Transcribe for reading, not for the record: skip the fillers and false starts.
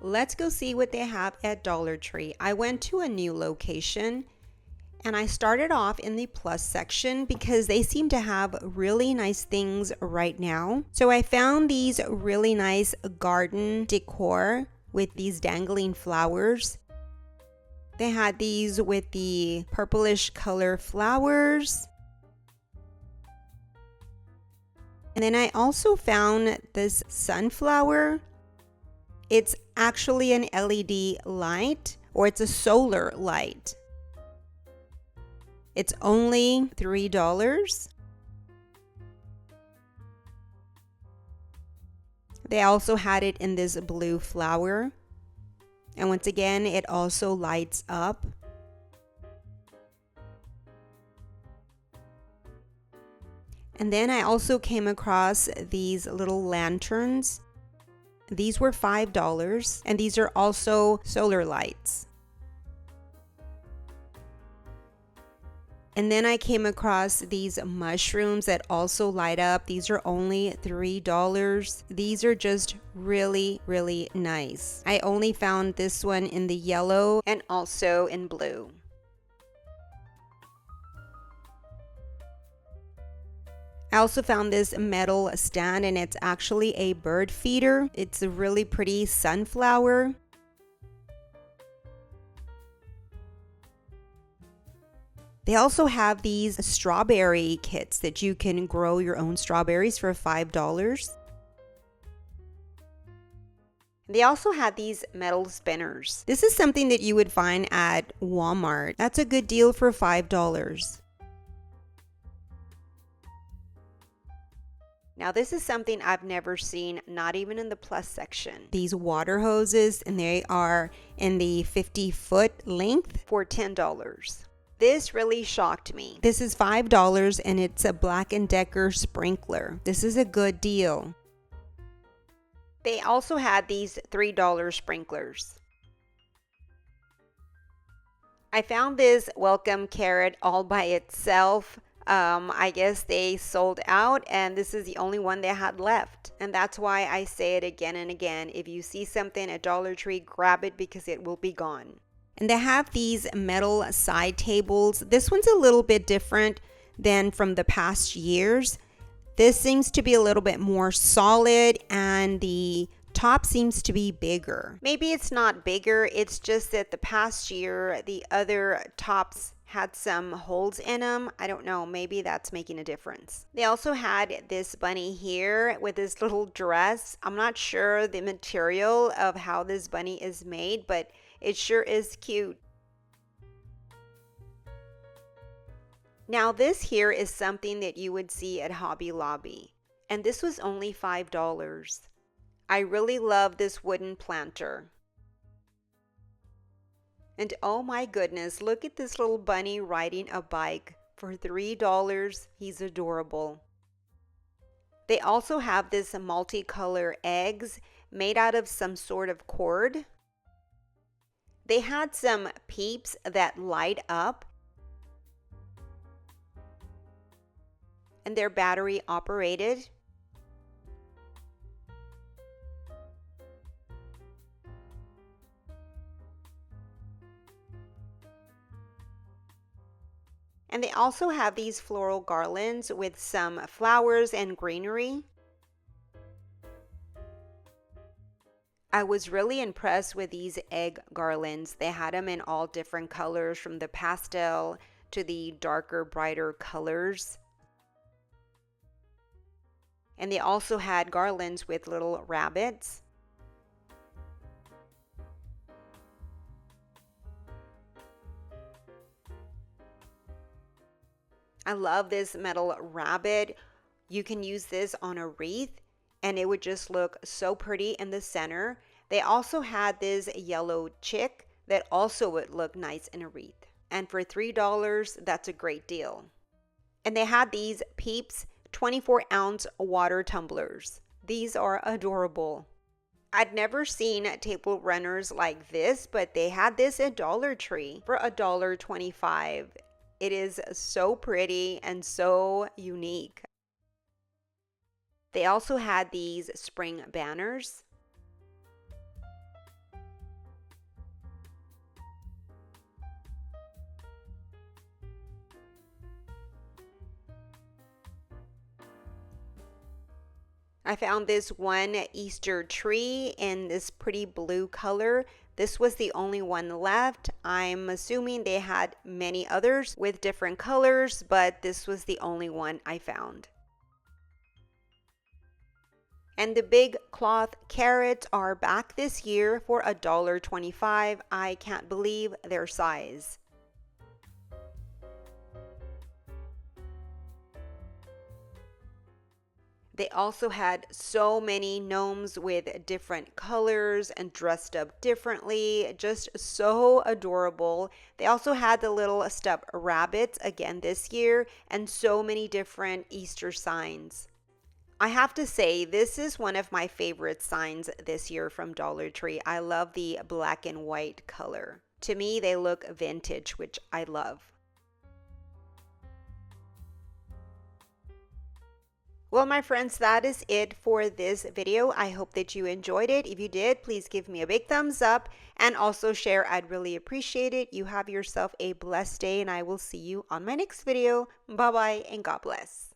Let's go see what they have at Dollar Tree. I went to a new location and I started off in the plus section because they seem to have really nice things right now. So I found these really nice garden decor with these dangling flowers. They had these with the purplish color flowers. And then I also found this sunflower. It's actually an LED light, or it's a solar light. It's only $3. They also had it in this blue flower. And once again, it also lights up. And then I also came across these little lanterns. These were $5, and these are also solar lights. And then I came across these mushrooms that also light up. These are only $3. These are just really, really nice. I only found this one in the yellow and also in blue. I also found this metal stand, and it's actually a bird feeder. It's a really pretty sunflower. They also have these strawberry kits that you can grow your own strawberries for $5. They also had these metal spinners. This is something that you would find at Walmart. That's a good deal for $5. Now this is something I've never seen, not even in the plus section. These water hoses, and they are in the 50-foot length for $10. This really shocked me. This is $5 and it's a Black & Decker sprinkler. This is a good deal. They also had these $3 sprinklers. I found this welcome carrot all by itself. I guess they sold out, and this is the only one they had left. And that's why I say it again and again. If you see something at Dollar Tree, grab it because it will be gone. And they have these metal side tables. This one's a little bit different than from the past years. This seems to be a little bit more solid, and the top seems to be bigger. Maybe it's not bigger, it's just that the past year the other tops had some holes in them. I don't know, maybe that's making a difference. They also had this bunny here with this little dress. I'm not sure the material of how this bunny is made, but it sure is cute. Now this here is something that you would see at Hobby Lobby, and this was only $5. I really love this wooden planter. And oh my goodness, look at this little bunny riding a bike for $3. He's adorable. They also have this multicolor eggs made out of some sort of cord. They had some peeps that light up, and they're battery operated. And they also have these floral garlands with some flowers and greenery. I was really impressed with these egg garlands. They had them in all different colors, from the pastel to the darker, brighter colors. And they also had garlands with little rabbits. I love this metal rabbit. You can use this on a wreath and it would just look so pretty in the center. They also had this yellow chick that also would look nice in a wreath. And for $3, that's a great deal. And they had these Peeps 24-ounce water tumblers. These are adorable. I'd never seen table runners like this, but they had this at Dollar Tree for $1.25. It is so pretty and so unique. They also had these spring banners. I found this one Easter tree in this pretty blue color. This was the only one left. I'm assuming they had many others with different colors, but this was the only one I found. And the big cloth carrots are back this year for $1.25. I can't believe their size. They also had so many gnomes with different colors and dressed up differently, just so adorable. They also had the little stuffed rabbits again this year and so many different Easter signs. I have to say, this is one of my favorite signs this year from Dollar Tree. I love the black and white color. To me, they look vintage, which I love. Well, my friends, that is it for this video. I hope that you enjoyed it. If you did, please give me a big thumbs up and also share. I'd really appreciate it. You have yourself a blessed day, and I will see you on my next video. Bye-bye, and God bless.